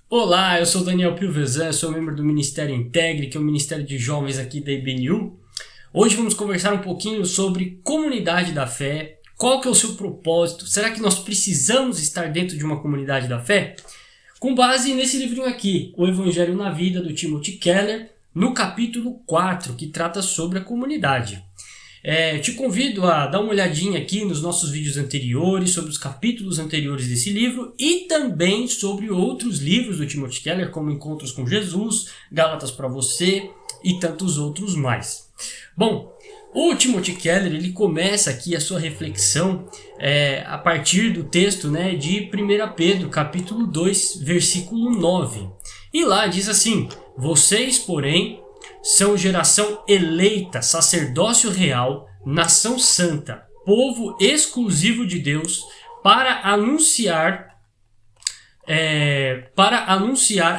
Olá, eu sou Daniel Pilvezan, sou membro do Ministério Integre, que é o Ministério de Jovens aqui da IBNU. Hoje vamos conversar um pouquinho sobre comunidade da fé, qual que é o seu propósito, será que nós precisamos estar dentro de uma comunidade da fé? Com base nesse livrinho aqui, O Evangelho na Vida, do Timothy Keller, no capítulo 4, que trata sobre a comunidade. Te convido a dar uma olhadinha aqui nos nossos vídeos anteriores, sobre os capítulos anteriores desse livro e também sobre outros livros do Timothy Keller, como Encontros com Jesus, Gálatas para Você e tantos outros mais. Bom, o Timothy Keller ele começa aqui a sua reflexão a partir do texto de 1 Pedro, capítulo 2, versículo 9. E lá diz assim: vocês, porém, são geração eleita, sacerdócio real, nação santa, povo exclusivo de Deus, para anunciar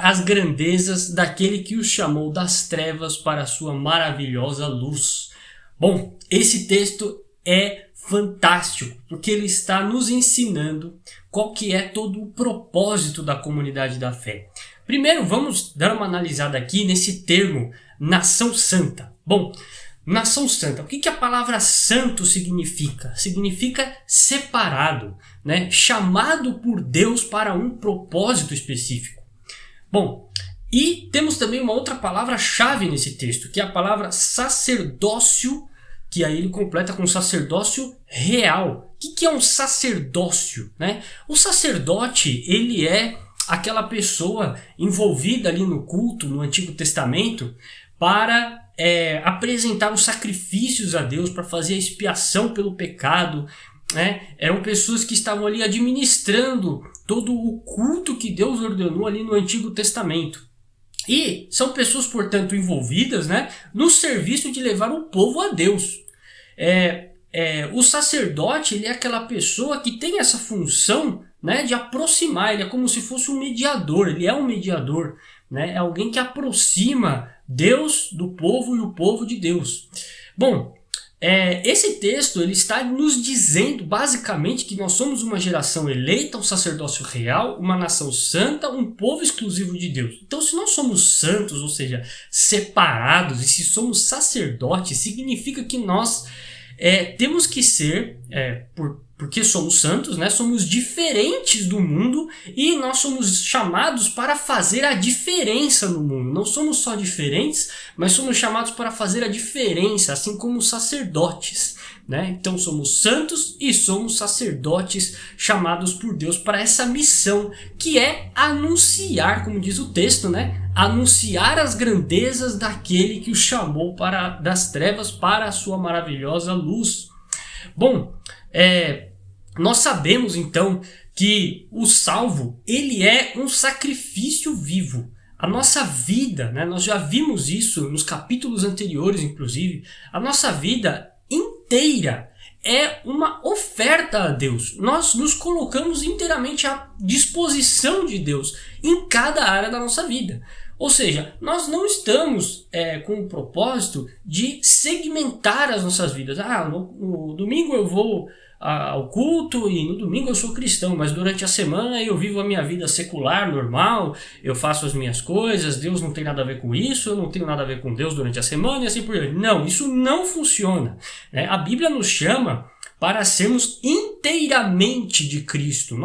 as grandezas daquele que os chamou das trevas para a sua maravilhosa luz. Bom, esse texto é fantástico, porque ele está nos ensinando qual que é todo o propósito da comunidade da fé. Primeiro, vamos dar uma analisada aqui nesse termo, nação santa. Bom, nação santa, o que a palavra santo significa? Significa separado, chamado por Deus para um propósito específico. Bom, e temos também uma outra palavra-chave nesse texto, que é a palavra sacerdócio, que aí ele completa com sacerdócio real. O que é um sacerdócio? O sacerdote, ele é aquela pessoa envolvida ali no culto, no Antigo Testamento, para apresentar os sacrifícios a Deus, para fazer a expiação pelo pecado. Eram pessoas que estavam ali administrando todo o culto que Deus ordenou ali no Antigo Testamento. E são pessoas, portanto, envolvidas no serviço de levar o povo a Deus. O sacerdote ele é aquela pessoa que tem essa função de aproximar, ele é como se fosse um mediador, ele é um mediador, é alguém que aproxima Deus do povo e o povo de Deus. Bom, esse texto ele está nos dizendo basicamente que nós somos uma geração eleita, um sacerdócio real, uma nação santa, um povo exclusivo de Deus. Então, se nós somos santos, ou seja, separados, e se somos sacerdotes, significa que nós temos que ser, porque somos santos, somos diferentes do mundo e nós somos chamados para fazer a diferença no mundo. Não somos só diferentes, mas somos chamados para fazer a diferença, assim como os sacerdotes. Então somos santos e somos sacerdotes chamados por Deus para essa missão, que é anunciar, como diz o texto, anunciar as grandezas daquele que os chamou das trevas para a sua maravilhosa luz. Bom, nós sabemos então que o salvo ele é um sacrifício vivo. A nossa vida, nós já vimos isso nos capítulos anteriores, inclusive, a nossa vida inteira é uma oferta a Deus. Nós nos colocamos inteiramente à disposição de Deus em cada área da nossa vida. Ou seja, nós não estamos com o propósito de segmentar as nossas vidas. No domingo eu vou ao culto e no domingo eu sou cristão, mas durante a semana eu vivo a minha vida secular, normal, eu faço as minhas coisas, Deus não tem nada a ver com isso, eu não tenho nada a ver com Deus durante a semana e assim por diante. Não, isso não funciona. A Bíblia nos chama para sermos inteiramente de Cristo.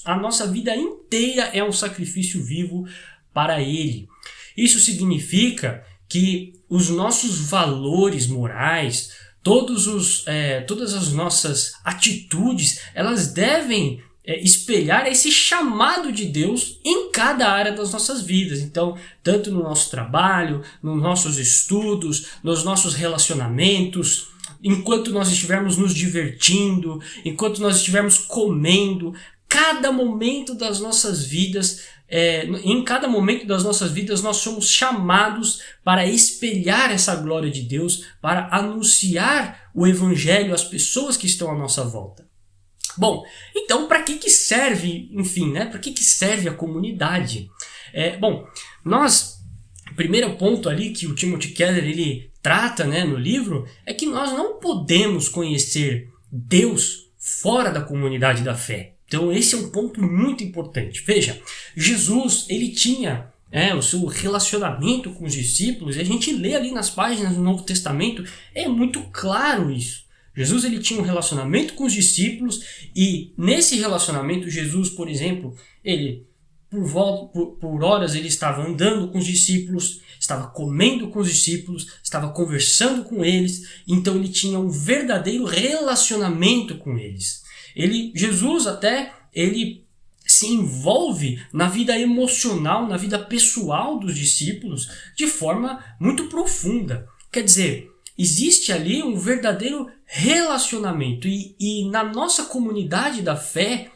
A nossa vida inteira é um sacrifício vivo para Ele. Isso significa que os nossos valores morais, todas as nossas atitudes, elas devem espelhar esse chamado de Deus em cada área das nossas vidas. Então, tanto no nosso trabalho, nos nossos estudos, nos nossos relacionamentos, enquanto nós estivermos nos divertindo, enquanto nós estivermos comendo, cada momento das nossas vidas, em cada momento das nossas vidas nós somos chamados para espelhar essa glória de Deus, para anunciar o Evangelho às pessoas que estão à nossa volta. Bom, então para que serve, para que serve a comunidade? O primeiro ponto ali que o Timothy Keller ele trata no livro é que nós não podemos conhecer Deus fora da comunidade da fé. Então esse é um ponto muito importante. Veja, Jesus, ele tinha o seu relacionamento com os discípulos, e a gente lê ali nas páginas do Novo Testamento, é muito claro isso. Jesus, ele tinha um relacionamento com os discípulos, e nesse relacionamento, Jesus, por exemplo, ele por horas ele estava andando com os discípulos, estava comendo com os discípulos, estava conversando com eles, então ele tinha um verdadeiro relacionamento com eles. Jesus até, ele se envolve na vida emocional, na vida pessoal dos discípulos de forma muito profunda. Quer dizer, existe ali um verdadeiro relacionamento e na nossa comunidade da fé,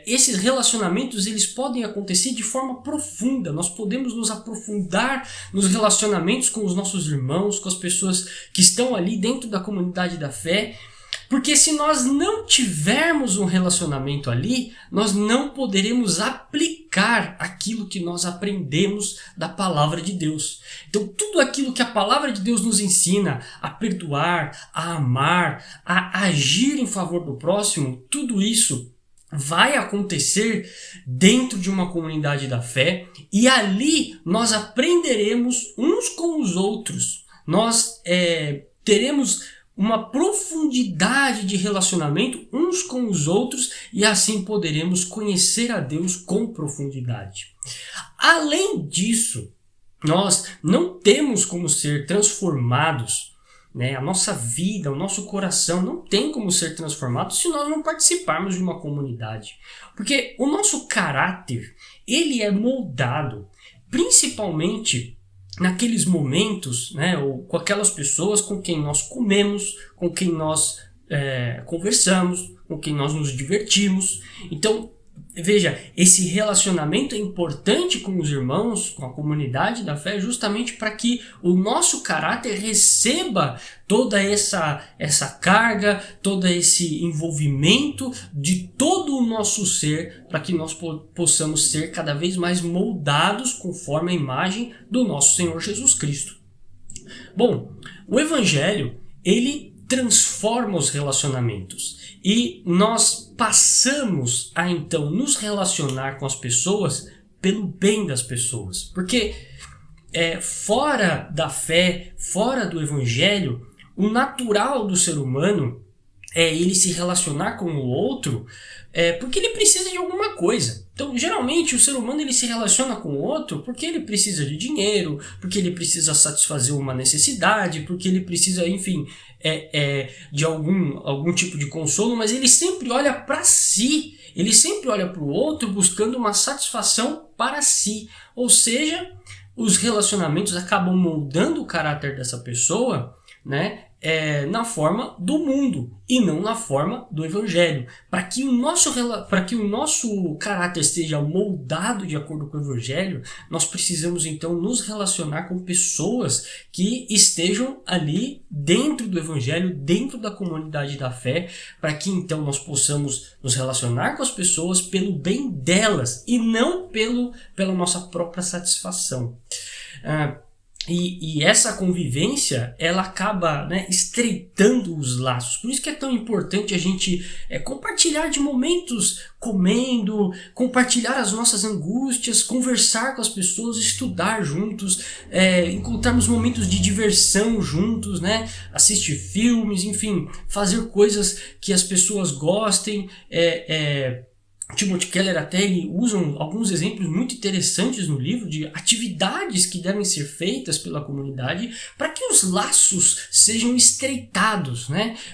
esses relacionamentos eles podem acontecer de forma profunda. Nós podemos nos aprofundar nos relacionamentos com os nossos irmãos, com as pessoas que estão ali dentro da comunidade da fé, porque se nós não tivermos um relacionamento ali, nós não poderemos aplicar aquilo que nós aprendemos da palavra de Deus. Então tudo aquilo que a palavra de Deus nos ensina a perdoar, a amar, a agir em favor do próximo, tudo isso vai acontecer dentro de uma comunidade da fé, e ali nós aprenderemos uns com os outros. Nós teremos uma profundidade de relacionamento uns com os outros, e assim poderemos conhecer a Deus com profundidade. Além disso, nós não temos como ser transformados, a nossa vida, o nosso coração não tem como ser transformado se nós não participarmos de uma comunidade. Porque o nosso caráter, ele é moldado principalmente naqueles momentos, ou com aquelas pessoas com quem nós comemos, com quem nós conversamos, com quem nós nos divertimos. Então, veja, esse relacionamento é importante com os irmãos, com a comunidade da fé, justamente para que o nosso caráter receba toda essa carga, todo esse envolvimento de todo o nosso ser, para que nós possamos ser cada vez mais moldados conforme a imagem do nosso Senhor Jesus Cristo. Bom, o Evangelho, ele transforma os relacionamentos. E nós passamos a então nos relacionar com as pessoas pelo bem das pessoas. Porque fora da fé, fora do Evangelho, o natural do ser humano é ele se relacionar com o outro porque ele precisa de alguma coisa. Então, geralmente, o ser humano ele se relaciona com o outro porque ele precisa de dinheiro, porque ele precisa satisfazer uma necessidade, porque ele precisa, enfim, de algum tipo de consolo, mas ele sempre olha para si, ele sempre olha para o outro buscando uma satisfação para si. Ou seja, os relacionamentos acabam moldando o caráter dessa pessoa, na forma do mundo e não na forma do Evangelho. Para que o nosso caráter seja moldado de acordo com o Evangelho, nós precisamos então nos relacionar com pessoas que estejam ali dentro do Evangelho, dentro da comunidade da fé, para que então nós possamos nos relacionar com as pessoas pelo bem delas e não pela nossa própria satisfação. E essa convivência, ela acaba estreitando os laços. Por isso que é tão importante a gente compartilhar de momentos comendo, compartilhar as nossas angústias, conversar com as pessoas, estudar juntos, encontrarmos momentos de diversão juntos, assistir filmes, enfim, fazer coisas que as pessoas gostem. Timothy Keller até ele usa alguns exemplos muito interessantes no livro de atividades que devem ser feitas pela comunidade para que os laços sejam estreitados,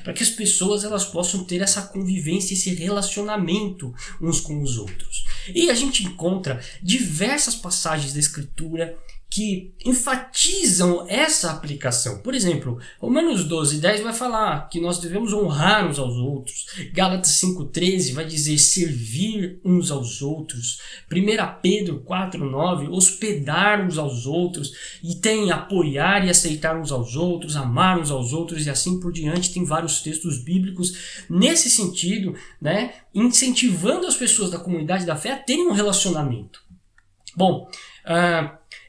para que as pessoas elas possam ter essa convivência, esse relacionamento uns com os outros. E a gente encontra diversas passagens da Escritura que enfatizam essa aplicação. Por exemplo, Romanos 12:10 vai falar que nós devemos honrar uns aos outros. Gálatas 5:13 vai dizer servir uns aos outros. 1 Pedro 4:9, hospedar uns aos outros. E tem apoiar e aceitar uns aos outros, amar uns aos outros e assim por diante. Tem vários textos bíblicos nesse sentido, incentivando as pessoas da comunidade da fé a terem um relacionamento. Bom,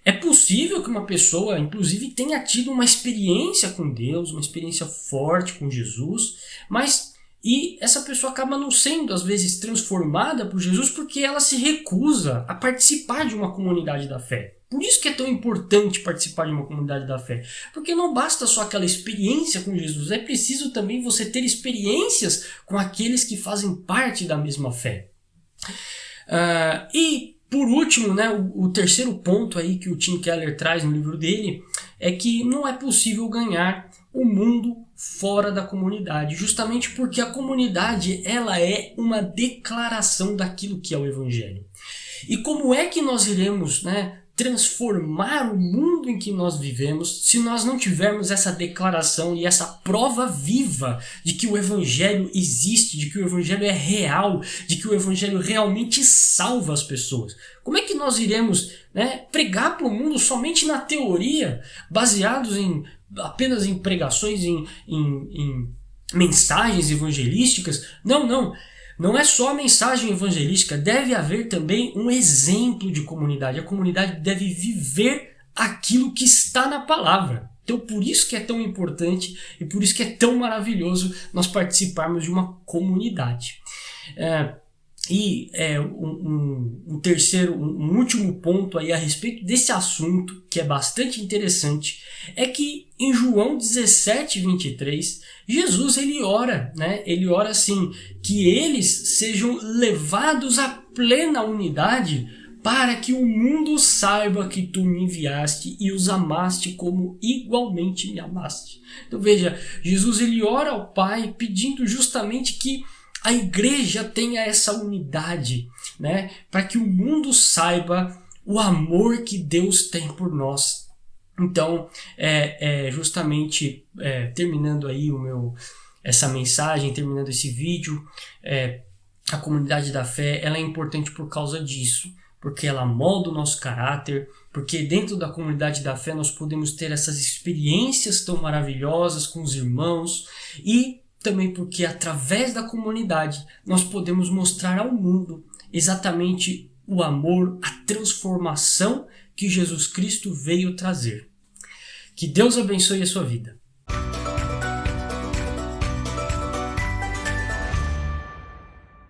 é possível que uma pessoa, inclusive, tenha tido uma experiência com Deus, uma experiência forte com Jesus, mas E essa pessoa acaba não sendo, às vezes, transformada por Jesus porque ela se recusa a participar de uma comunidade da fé. Por isso que é tão importante participar de uma comunidade da fé. Porque não basta só aquela experiência com Jesus, é preciso também você ter experiências com aqueles que fazem parte da mesma fé. E, por último, né, o terceiro ponto aí que o Tim Keller traz no livro dele é que não é possível ganhar o mundo fora da comunidade, justamente porque a comunidade ela é uma declaração daquilo que é o Evangelho. E como é que nós iremos, né, transformar o mundo em que nós vivemos se nós não tivermos essa declaração e essa prova viva de que o Evangelho existe, de que o Evangelho é real, de que o Evangelho realmente salva as pessoas? Como é que nós iremos, né, pregar para o mundo somente na teoria, baseados apenas em pregações, em mensagens evangelísticas? Não. Não é só a mensagem evangelística, deve haver também um exemplo de comunidade. A comunidade deve viver aquilo que está na palavra. Então por isso que é tão importante e por isso que é tão maravilhoso nós participarmos de uma comunidade. Um último ponto aí a respeito desse assunto, que é bastante interessante, é que em João 17:23, Jesus ele ora, né? Ele ora assim, que eles sejam levados à plena unidade para que o mundo saiba que tu me enviaste e os amaste como igualmente me amaste. Então veja, Jesus ele ora ao Pai pedindo justamente que a igreja tenha essa unidade, né? Para que o mundo saiba o amor que Deus tem por nós. Então, justamente terminando aí essa mensagem, terminando esse vídeo, a comunidade da fé ela é importante por causa disso, porque ela molda o nosso caráter, porque dentro da comunidade da fé nós podemos ter essas experiências tão maravilhosas com os irmãos e também porque através da comunidade nós podemos mostrar ao mundo exatamente o amor, a transformação que Jesus Cristo veio trazer. Que Deus abençoe a sua vida.